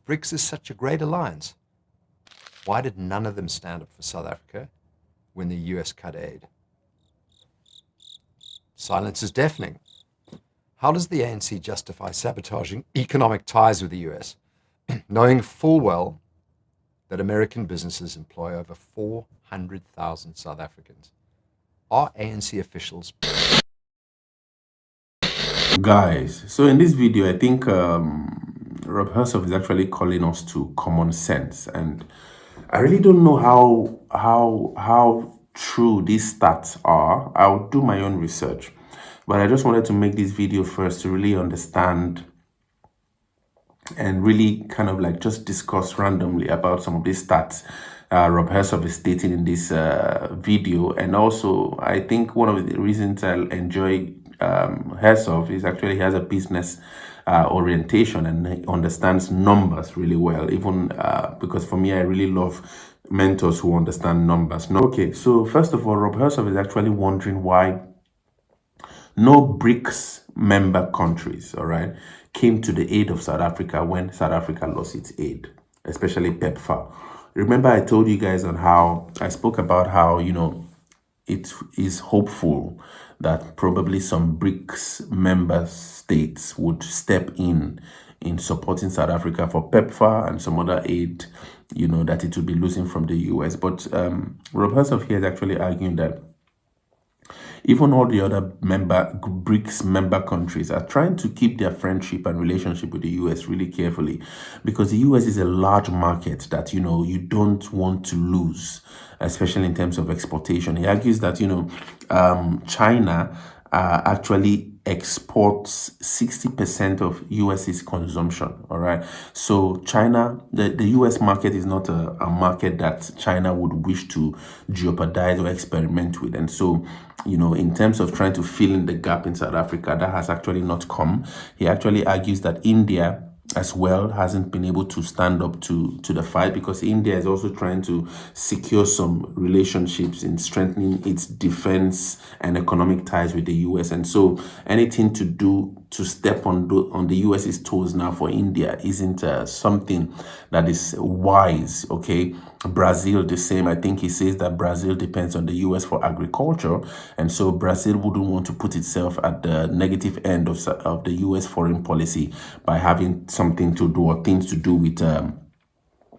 BRICS is such a great alliance, why did none of them stand up for South Africa when the US cut aid? Silence is deafening. How does the ANC justify sabotaging economic ties with the US, knowing full well that American businesses employ over 400,000 South Africans? Are ANC officials... Guys, so in this video, I think Rob Hersov is actually calling us to common sense, and I really don't know how true these stats are. I'll do my own research, but I just wanted to make this video first to really understand and really kind of like just discuss randomly about some of these stats Rob Hersov is stating in this video. And also, I think one of the reasons I enjoy Hersov is actually he has a business orientation and he understands numbers really well, even because for me, I really love mentors who understand numbers. Okay, so first of all, Rob Hersov is actually wondering why no BRICS member countries, all right, came to the aid of South Africa when South Africa lost its aid, especially PEPFAR. Remember I told you guys on how I spoke about how, you know, it is hopeful that probably some BRICS member states would step in supporting South Africa for PEPFAR and some other aid, you know, that it would be losing from the US. But Rob Hersov here is actually arguing that even all the other BRICS member countries are trying to keep their friendship and relationship with the US really carefully, because the US is a large market that, you know, you don't want to lose, especially in terms of exportation. He argues that, you know, China actually exports 60% of US's consumption, all right? So China, the US market is not a market that China would wish to jeopardize or experiment with. And so, you know, in terms of trying to fill in the gap in South Africa, that has actually not come. He actually argues that India as well hasn't been able to stand up to the fight, because India is also trying to secure some relationships in strengthening its defense and economic ties with the US. And so anything to do to step on the US's toes now for India isn't something that is wise, okay? Brazil, the same. I think he says that Brazil depends on the US for agriculture, and so Brazil wouldn't want to put itself at the negative end of the US foreign policy by having something to do or things to do with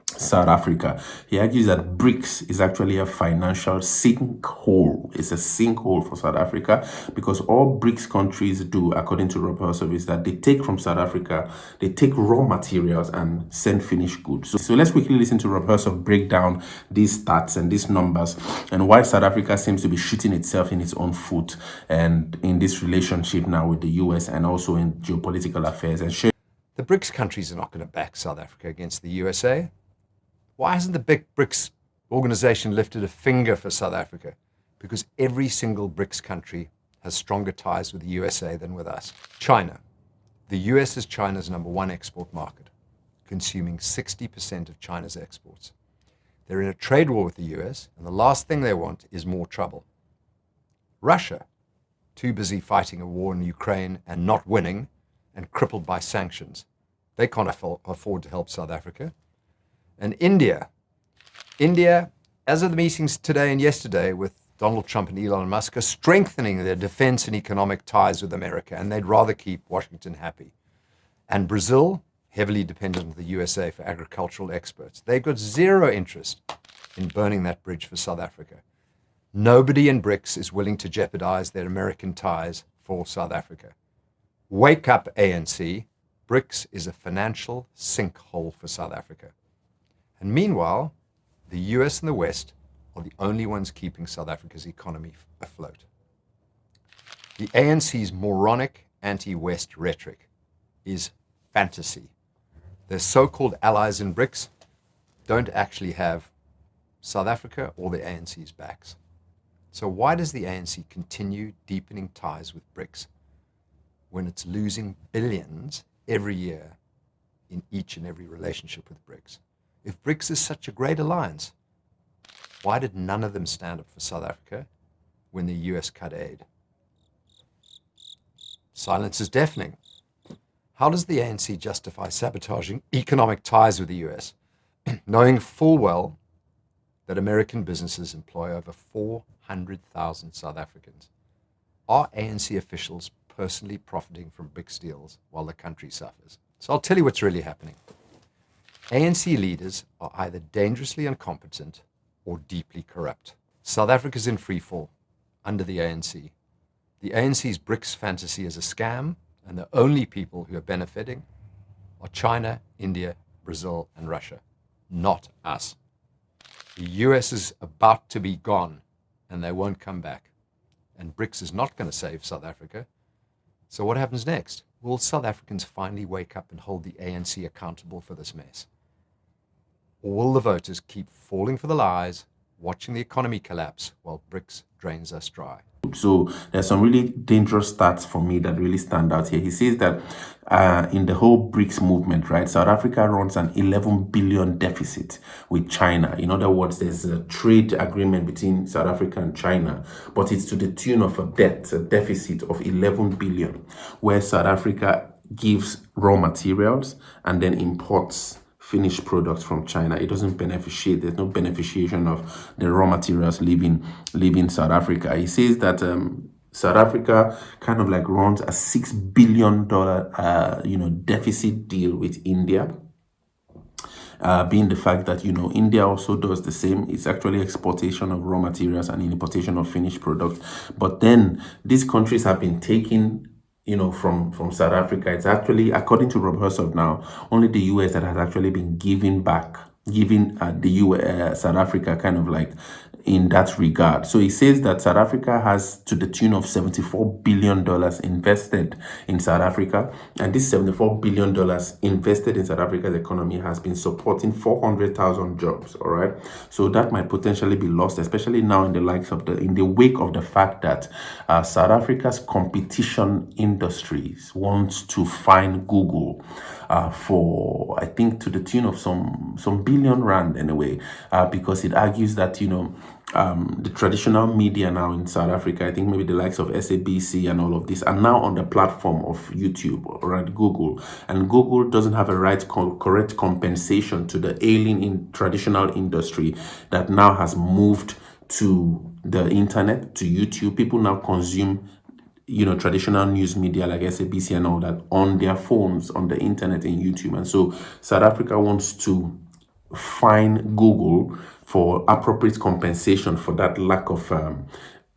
South Africa. He argues that BRICS is actually a financial sinkhole. It's a sinkhole for South Africa, because all BRICS countries do, according to Rob Hersov, is that they take from South Africa, they take raw materials and send finished goods. So let's quickly listen to Rob Hersov break down these stats and these numbers and why South Africa seems to be shooting itself in its own foot and in this relationship now with the US and also in geopolitical affairs. And The BRICS countries are not going to back South Africa against the USA. Why hasn't the big BRICS organization lifted a finger for South Africa? Because every single BRICS country has stronger ties with the USA than with us. China. The US is China's #1 export market, consuming 60% of China's exports. They're in a trade war with the US, and the last thing they want is more trouble. Russia, too busy fighting a war in Ukraine and not winning, and crippled by sanctions. They can't afford to help South Africa. And India, as of the meetings today and yesterday with Donald Trump and Elon Musk, are strengthening their defense and economic ties with America, and they'd rather keep Washington happy. And Brazil, heavily dependent on the USA for agricultural exports. They've got zero interest in burning that bridge for South Africa. Nobody in BRICS is willing to jeopardize their American ties for South Africa. Wake up, ANC. BRICS is a financial sinkhole for South Africa. And meanwhile, the US and the West are the only ones keeping South Africa's economy afloat. The ANC's moronic anti-West rhetoric is fantasy. Their so-called allies in BRICS don't actually have South Africa or the ANC's backs. So why does the ANC continue deepening ties with BRICS when it's losing billions every year in each and every relationship with BRICS? If BRICS is such a great alliance, why did none of them stand up for South Africa when the US cut aid? Silence is deafening. How does the ANC justify sabotaging economic ties with the US, knowing full well that American businesses employ over 400,000 South Africans? Are ANC officials personally profiting from BRICS deals while the country suffers? So I'll tell you what's really happening. ANC leaders are either dangerously incompetent or deeply corrupt. South Africa's in freefall under the ANC. The ANC's BRICS fantasy is a scam, and the only people who are benefiting are China, India, Brazil, and Russia, not us. The US is about to be gone, and they won't come back. And BRICS is not going to save South Africa. So what happens next? Will South Africans finally wake up and hold the ANC accountable for this mess? Or will the voters keep falling for the lies, watching the economy collapse while BRICS drains us dry? So there's some really dangerous stats for me that really stand out here. He says that in the whole BRICS movement, right, South Africa runs an 11 billion deficit with China. In other words, there's a trade agreement between South Africa and China, but it's to the tune of a deficit of 11 billion, where South Africa gives raw materials and then imports finished products from China. It doesn't beneficiate. There's no beneficiation of the raw materials leaving South Africa. He says that South Africa kind of like runs a $6 billion deficit deal with India. Being the fact that India also does the same. It's actually exportation of raw materials and importation of finished products. But then these countries have been taking from South Africa. It's actually, according to Rob Hersov now, only the US that has actually been giving the US, South Africa kind of like in that regard. So he says that South Africa has to the tune of $74 billion invested in South Africa. And this $74 billion invested in South Africa's economy has been supporting 400,000 jobs, all right? So that might potentially be lost, especially now in the wake of the fact that South Africa's competition industries wants to fine Google for, I think, to the tune of some billion rand anyway, because it argues that, the traditional media now in South Africa, I think maybe the likes of SABC and all of this, are now on the platform of YouTube or at Google. And Google doesn't have a correct compensation to the ailing in traditional industry that now has moved to the internet, to YouTube. People now consume traditional news media like SABC and all that on their phones, on the internet and YouTube. And so South Africa wants to fine Google for appropriate compensation for that lack of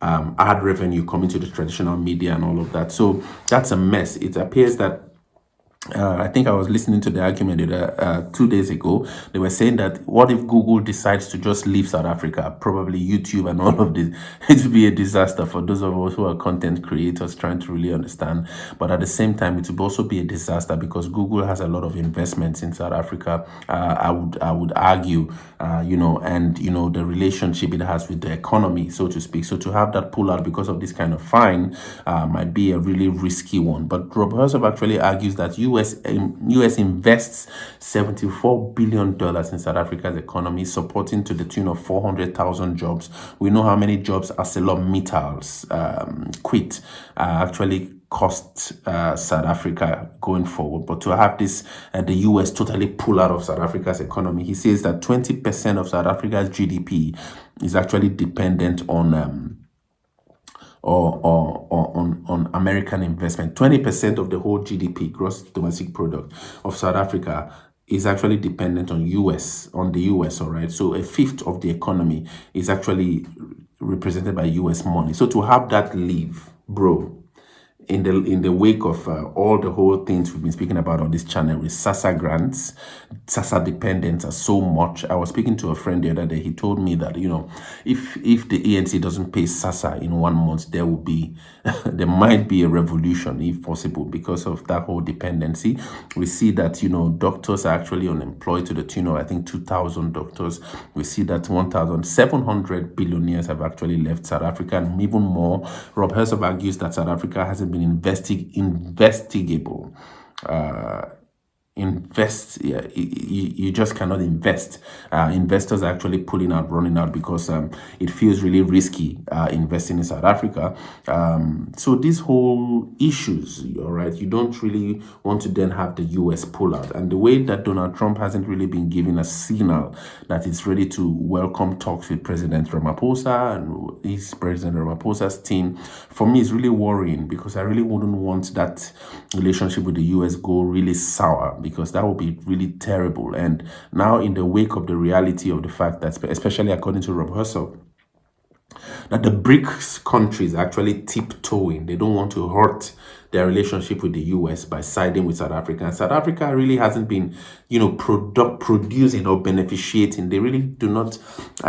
ad revenue coming to the traditional media and all of that. So that's a mess. It appears that I think I was listening to the argument 2 days ago. They were saying that what if Google decides to just leave South Africa, probably YouTube and all of this? It would be a disaster for those of us who are content creators trying to really understand. But at the same time, it would also be a disaster because Google has a lot of investments in South Africa. I would argue, and the relationship it has with the economy, so to speak. So to have that pull out because of this kind of fine might be a really risky one. But Rob Hersov actually argues that US invests $74 billion in South Africa's economy, supporting to the tune of 400,000 jobs. We know how many jobs ArcelorMittal's quit actually cost South Africa going forward. But to have this, the US totally pull out of South Africa's economy, he says that 20% of South Africa's GDP is actually dependent on on American investment. 20% of the whole GDP, gross domestic product of South Africa, is actually dependent on the US, all right? So a fifth of the economy is actually represented by US money. So to have that leave, bro, in the wake of all the whole things we've been speaking about on this channel with SASA grants, SASA dependents are so much. I was speaking to a friend the other day. He told me that if the ANC doesn't pay SASA in 1 month, there there might be a revolution if possible because of that whole dependency. We see that doctors are actually unemployed to the tune of I think 2,000 doctors. We see that 1,700 billionaires have actually left South Africa, and even more. Rob Hersov argues that South Africa hasn't been investigable invest. Yeah, you just cannot invest. Investors are actually pulling out, running out, because it feels really risky investing in South Africa. So these whole issues, all right, you don't really want to then have the US pull out. And the way that Donald Trump hasn't really been giving a signal that it's ready to welcome talks with President Ramaphosa and his President Ramaphosa's team, for me, is really worrying, because I really wouldn't want that relationship with the US go really sour, because that would be really terrible. And now, in the wake of the reality of the fact that, especially according to Rob Hersov, that the BRICS countries are actually tiptoeing. They don't want to hurt their relationship with the US by siding with South Africa. And South Africa really hasn't been, producing or beneficiating. They really do not.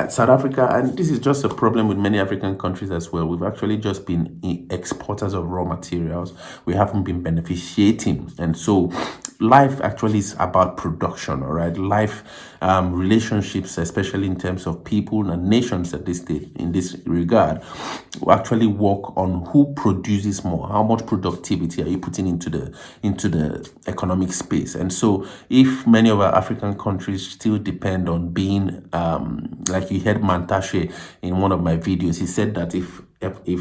South Africa, and this is just a problem with many African countries as well. We've actually just been exporters of raw materials. We haven't been beneficiating. And so life actually is about production, all right? Life, relationships, especially in terms of people and nations at this stage, in this regard, will actually work on who produces more, how much productivity are you putting into the economic space. And so if many of our African countries still depend on being, like you heard Mantashe in one of my videos, he said that if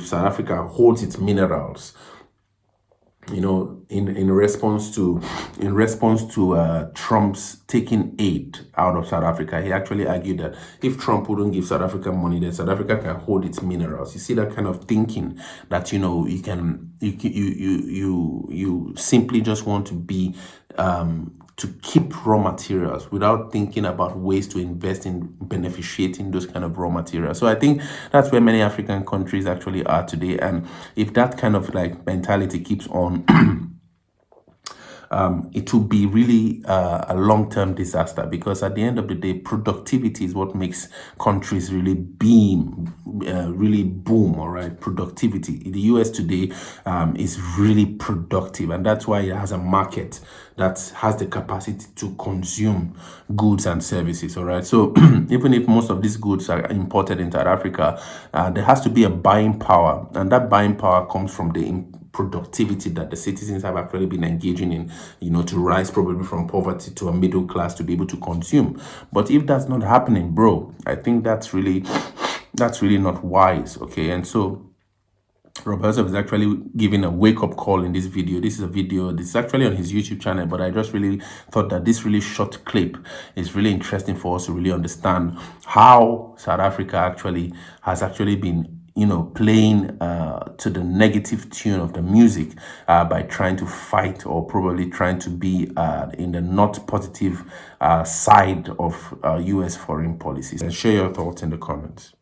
South Africa holds its minerals, in response to Trump's taking aid out of South Africa, he actually argued that if Trump wouldn't give South Africa money, then South Africa can hold its minerals. You see that kind of thinking, that you simply just want to be to keep raw materials without thinking about ways to invest in beneficiating those kind of raw materials. So I think that's where many African countries actually are today. And if that kind of like mentality keeps on, it will be really a long-term disaster, because at the end of the day, productivity is what makes countries really really boom, all right? Productivity. The US today is really productive, and that's why it has a market that has the capacity to consume goods and services, all right? So even if most of these goods are imported into South Africa, there has to be a buying power, and that buying power comes from the productivity that the citizens have actually been engaging in, to rise probably from poverty to a middle class to be able to consume. But if that's not happening, bro, I think that's really not wise, okay? And so Rob Hersov is actually giving a wake-up call in this video. This is a video, this is actually on his YouTube channel, but I just really thought that this really short clip is really interesting for us to really understand how South Africa has actually been playing to the negative tune of the music by trying to fight, or probably trying to be in the not positive side of US foreign policies. And share your thoughts in the comments.